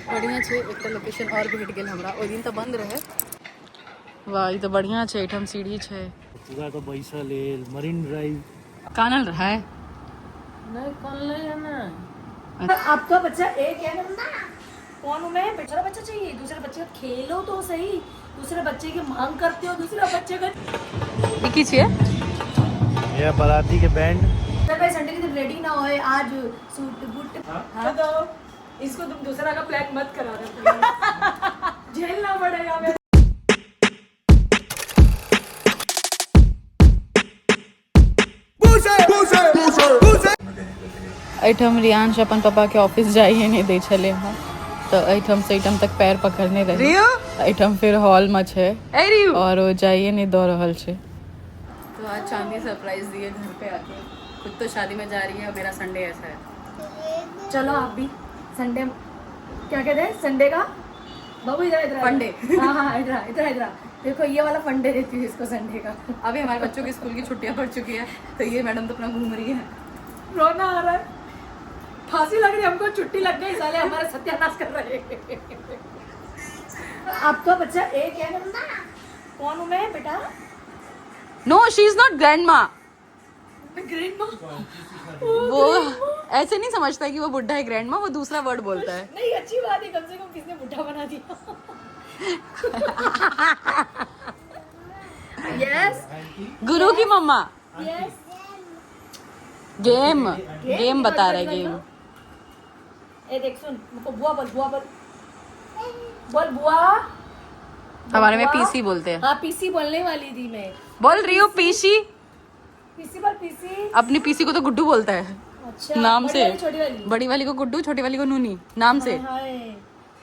बढ़िया छे। एक तो लोकेशन और भेट गेल हमरा, ओइ दिन तो बंद रहे। वाह, ये तो बढ़िया छे। एठम सीढ़ी छे पूरा तो पैसा ले मरीन ड्राइव कानल रहा है नहीं कल है ना। आपका बच्चा एक है ना, कौन हूँ मैं? दूसरा बच्चा चाहिए, दूसरे बच्चे का खेलो तो सही, दूसरे बच्चे की मांग करते हो, दूसरा बच्चे का ये की छे? ये बाराती के बैंड। भाई संडे के दिन रेडी ना होए, आज सूट बूट। हाँ तो इसको तुम दूसरा का प्लान मत करा दो, झेलना पड़ेगा मेरे। एठम रियांश अपन पापा के ऑफिस जाइए नहीं दे चले हाँ, तो एठम से एठम तक पैर पकड़ने रहे। एठम फिर हॉल में छे और वो जाइए नहीं दो रहल छे। तो आज चांदी सरप्राइज दिए घर पे आके। खुद तो शादी में जा रही है, मेरा संडे ऐसा है। चलो आप भी संडे, क्या कहते हैं संडे का बाबू, इधर इधर फंडे। हाँ हाँ इधर इधर इधर देखो, ये वाला फंडे देती हूँ इसको संडे का। अभी हमारे बच्चों की स्कूल की छुट्टियां पड़ चुकी है, तो ये मैडम तो अपना घूम रही है। रोना आ रहा है, फांसी लग रही है हमको, छुट्टी लग गई, साले हमारा सत्यानाश कर रहे हैं। आपका बच्चा एक है ना, कौन हूँ मैं बेटा? No, she is not grand माँ। ग्रैंड माँ वो ऐसे नहीं समझता है कि वो बुढ़ा है ग्रैंड माँ, वो दूसरा वर्ड बोलता है। नहीं, अच्छी बात है, कम से कम किसने बुढ़ा बना दिया। यस गुरु की मम्मा। यस गेम गेम बता रहे गेम। ए देख सुन, मुझको बुआ बोल, बुआ बोल, बोल बुआ। हमारे में पीसी बोलते हैं। हाँ पीसी बोलने वाली थी मैं। बोल रही हूँ पीसी। पीसी बोल, पीसी। अपनी पीसी को तो गुड्डू बोलता है। अच्छा, नाम से। छोटी वाली, बड़ी वाली को गुड्डू, छोटी वाली को नूनी नाम से। हाय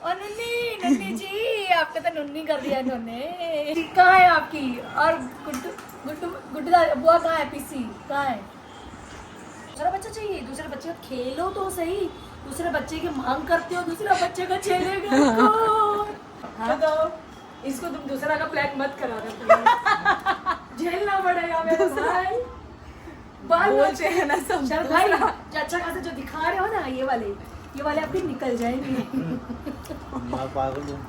और नन्नी, नन्नी जी आपका तो नन्नी कर दिया इन्होंने। कहाँ है आपकी? और गुड्डू, गुड्डू गुड्डू बुआ कहाँ है? पीसी कहाँ है? दूसरा बच्चा चाहिए, दूसरे बच्चे का खेलो तो सही, दूसरे बच्चे की मांग करते हो, दूसरा बच्चे का झेलेगा कौन? हाँ तो इसको तुम दूसरा का प्लान मत करा दो, झेलना पड़ेगा मेरे भाई। बाल बोलते हैं ना सब भाई, जो अच्छा खासा जो दिखा रहे हो ना, ये वाले अभी निकल जाएंगे। पागल हूँ,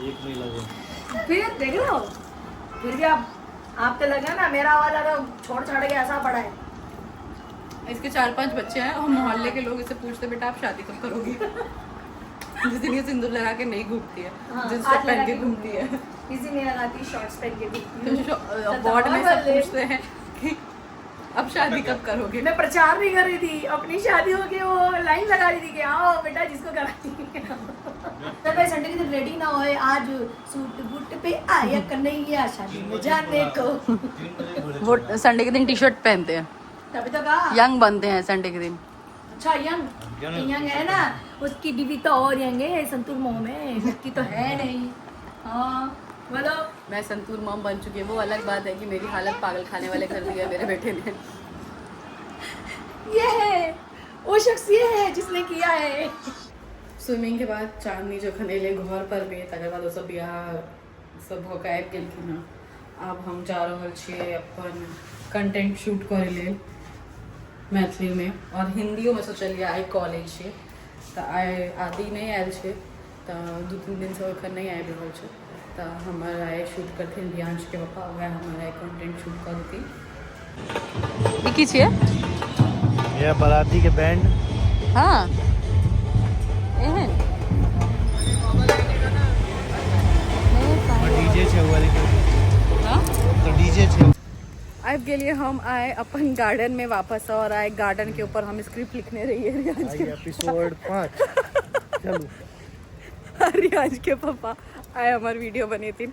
एक नहीं लगे। फिर देख रहे हो, फिर भी आप तो लगा ना, मेरा वाला तो छोड़ छाड़ के ऐसा पड़ा है। इसके 4-5 बच्चे हैं और मोहल्ले के लोग इससे पूछते बेटा आप शादी कब करोगी? जिस दिन ये सिंदूर लगा के नहीं घूमती है, हाँ, जींस टॉप पहन के घूमती है। किसी ने लगाती शॉर्ट्स पहन के घूमती है। वार्ड में सब पूछते हैं कि अब शादी कब करोगे? मैं प्रचार नहीं कर रही थी, अपनी शादी हो गई, वो लाइन लगा रही थी कि आओ बेटा जिसको करानी है। भाई संडे के दिन रेडी ना होए, आज सूट बूट पे आया कन्हैया शादी में जाने को। वो संडे के दिन टी शर्ट पहनते हैं, तभी तो कहा यंग बनते हैं संडे के दिन। अच्छा यंग है ना, उसकी बीवी तो और यंग है संतूर मोह में, उसकी तो है नहीं। हाँ बोलो। मैं संतूर मॉम बन चुकी है, वो अलग बात है कि मेरी हालत पागल खाने वाले कर दी है मेरे बेटे ने। ये है वो शख्स, ये है जिसने किया है। स्विमिंग के बाद चांदनी जो खनेले घर पर भी तकर बाद सब बियाह सब होकर आबि गेलखिन हँ। अब हम जा रहल छियै अपन कंटेंट शूट करे लेल मैथिली में, और हिंदियों में सोचलिए आइ कॉलेज छै, तो आइ आदि नहीं आयल छै, तो 2-3 दिन से एखन नहीं आबि रहल छै, तो हमर आइ शूट करथिन रियांश के पापा, वह हमारा आइ कंटेंट शूट कर देती। की छियै? ये बाराती के बैंड। हाँ एहन डीजे छे वाले के। हाँ तो डीजे छे। आबि गेलिए हम आए अपन गार्डन में वापस, और आए गार्डन के ऊपर हम स्क्रिप्ट लिखने रही है रियांश के। एपिसोड 5 चलो। रियांश के पापा आए हमार वीडियो बनी थी,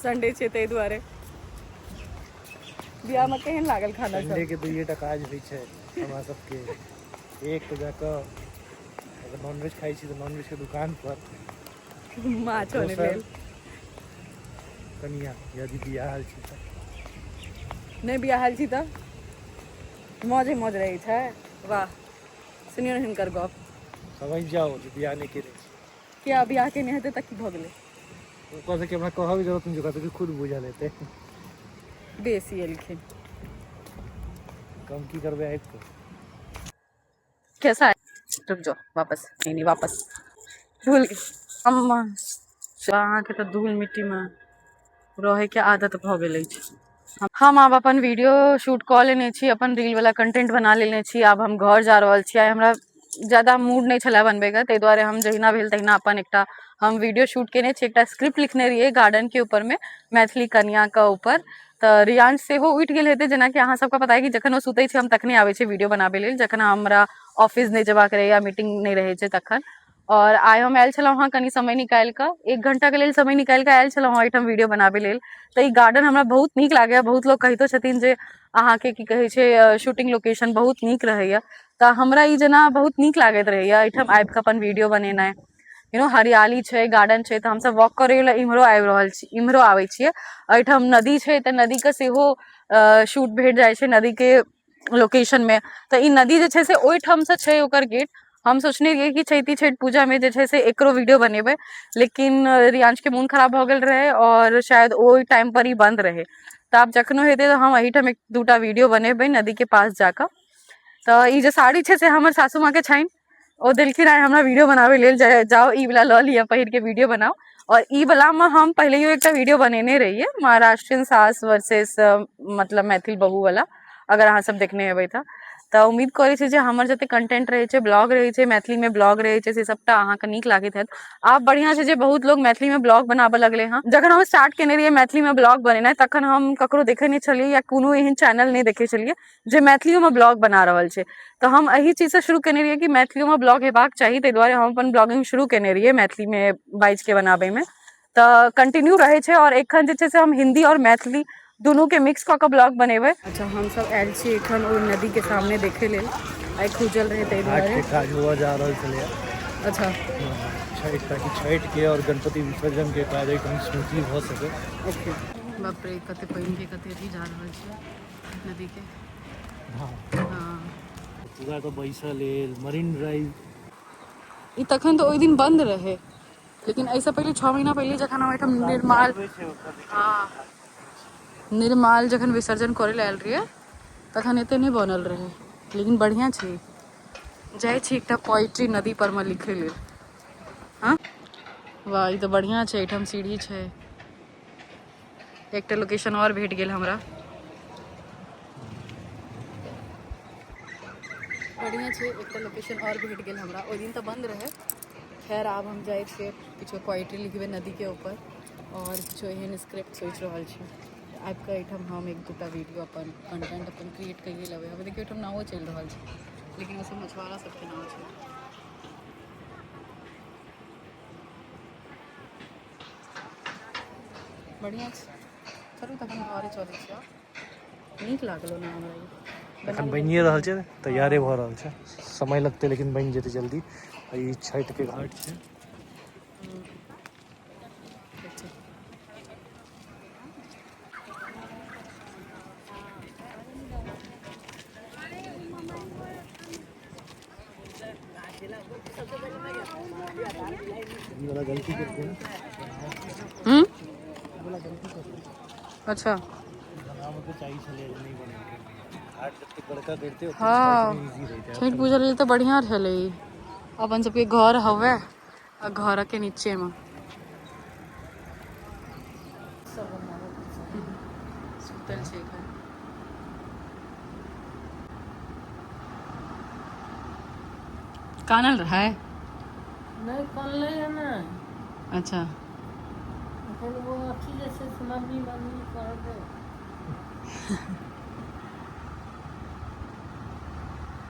संडे छे तै दुआरे। बियाह में केहन लागल खाना सब? संडे के तो ये काज होइ छै हमरा सबके। एक तो जाकर अगर नॉनवेज खाई छी तो नॉनवेज के दुकान पर माछ होने लेल कनिया यदि बियाहल छी त नहीं बियाहल छी त मौजे मौज रही छै। वाह सुनियो न हिनकर गप। समझ जाओ जे बियाह नहीं केने छी। क्या बियाह केने हेतै त की भ गेलै? ऊपर से कि हमरा कहब जरूरत नहीं, जगह खुद बुझल हेतै। बेसी एलखिन। कम की करबे आबि को। कैसा है? रुक जाओ वापस, नहीं वापस। धूल हम अहाँ के तो धूल मिट्टी में रहे के आदत भ गेल अछि। हम आब अपन वीडियो शूट कऽ लेने छी, अपन रील वाला कंटेंट बना लेने छी। आब हम घर जा रहल छी। आइ हमरा ज्यादा मूड नहीं छला बनबे के, ताहि दुआरे हम जहिना भेल तहिना अपन एकटा हम वीडियो शूट केने छी। एकटा स्क्रिप्ट लिखने रहिए गार्डन के ऊपर में, मैथिली कन्या के ऊपर। तऽ रियांश सेहो उठि गेल हेतै, जेनाकि अहाँ सबके पता है कि जखन ओ सुतै छै हम तखने आबै छै वीडियो बनाबे लेल, जखन हमरा ऑफिस नहीं जेबाक रहै या मीटिंग नहीं रहै छै तखन। और आइ हम आयल छलहुँ हँ कनि समय निकालि कऽ, 1 घंटा के लेल समय निकालि कऽ आयल छलहुँ हँ एहिठाम वीडियो बनाबे लेल। तऽ ई गार्डन हमरा बहुत नीक लागैया। बहुत लोग कहितो छथिन जे अहाँके की कहै छै शूटिंग लोकेशन बहुत नीक रहैया। तऽ हमरा ई जेना बहुत नीक लागैत रहैया एहिठाम आबि कऽ अपन वीडियो बनेनाइ। हरियाली छै, गार्डन छै, तऽ हमसब वॉक करे ले इम्हरो आबि रहल छी, इम्हरो आबै छियै। एहिठाम नदी छै तऽ नदी के सेहो शूट भेट जाइ छै नदी के लोकेशन में। तऽ ई नदी जे छै से ओहिठाम से छै ओकर गेट। हम सोचने रहियै कि चैती छठ पूजा में जे छै से एकरो वीडियो बनेबै, लेकिन रियांश के मोन खराब भऽ गेल रहे और शायद ओहि टाइम पर ही बंद रहे। तऽ आब जखनो हेतै तऽ हम एहिठाम 1-2टा वीडियो बनेबै नदी के पास जाकऽ। तऽ ई जे साड़ी छै से हमर सासू माँ के छनि, ओ देलखिन आइ हमरा वीडियो बनाबे लेल, जाओ ई वाला लऽ लिअ पहिर के वीडियो बनाओ। और ई वाला में हम पहिलेयो एकटा वीडियो बनेने रहिए, महाराष्ट्रियन सास वर्सेस मतलब मैथिल बहू वाला, अगर अहाँ सब देखने हेबै तऽ उम्मीद करै छी जे हमर जते कंटेंट रहे छै, ब्लॉग रहे छै, मैथिली में ब्लॉग रहे छै, से सबटा अहाँके नीक लागैत हैत। आब बढ़िया छै जे बहुत लोग मैथिली में ब्लॉग बनाबे लगले हैं। जखन हम स्टार्ट केने रहिए मैथिली में ब्लॉग बनेनाइ, तखन हम ककरो देखे नहीं छलिए या कोनो एहन चैनल नहीं देखे छलिए जे मैथिलियों में ब्लॉग बना रहल छै। तऽ हम एही चीज से शुरू केने रहिए कि मैथिलियों में ब्लॉग हेबाक चाही, ताहि दुआरे हम अपन ब्लॉगिंग शुरू केने रहिए मैथिली में बाजि के बनाबे में। तऽ कंटिन्यू रहे छै और एखन जे छै से हम हिंदी और मैथिली दुनू के मिक्स कऽ के ब्लॉग बनेबै। अच्छा हम सब आयल छी एखन ओ नदी के सामने देखे लेल, आइ खुजल रहे ताहि घाट दुआरे। के काज हुआ जा रहल छलै। अच्छा छठि, ताकि छठि के और गणपति विसर्जन के काज एकदम स्मूथली भऽ सके। ओके। बाप रे कते पानि के कते अथी जा रहल छै नदी के। हाँ पूरा तो बैसल लेल मरीन ड्राइव। ई तखन तऽ ओहि दिन बंद रहे, लेकिन ऐसा पहले 6 महीना पहले जखन हम एहिठाम निर्माल जखन विसर्जन करे ले आयल रहिए तखन एते नहीं बनल रहे। लेकिन बढ़िया छै, जाइ छी एकटा पोइट्री नदी पर में लिखे लेल। हाँ वाह ई तो बढ़िया छै, एहिठाम सीढ़ी छै। एकटा लोकेशन और भेट गेल हमरा, बढ़िया छै। एकटा लोकेशन और भेट गेल हमरा, ओहि दिन तऽ बंद रहे। खैर आब हम जाइ छियै किछो पोइट्री लिखबै नदी के ऊपर और किछो एहन स्क्रिप्ट सोचि रहल छी। आबि कऽ एहिठाम हम 1-2टा वीडियो अपन कंटेंट अपन क्रिएट करिए लेबै। अब देखियौ एहिठाम नावो चलि रहल छै, लेकिन ओसब मछुआरा सबके नाव छै। बढ़िया छै, चलू तखन घरे चलै छी। नीक लागल ओना हमरा ई। एखन बनिए रहल छै, तैयारे भऽ रहल छै, समय लगतै लेकिन बनि जेतै जल्दी। ई छठि के घाट छै। ये वाला गलती करते हैं। अच्छा बनावे के चाहिए छले, नहीं बनेलकै। घाट जते बड़का करते ओते छठि हाँ में इजी रहते। छठि पूजा लेल तऽ बढ़िया छलै। अपन सबके घर हवे आ घर के नीचे में सुतल छै एखन। कानल रहा है नहीं कल है ना। अच्छा वो अच्छी जैसे मम्मी मम्मी कर दो।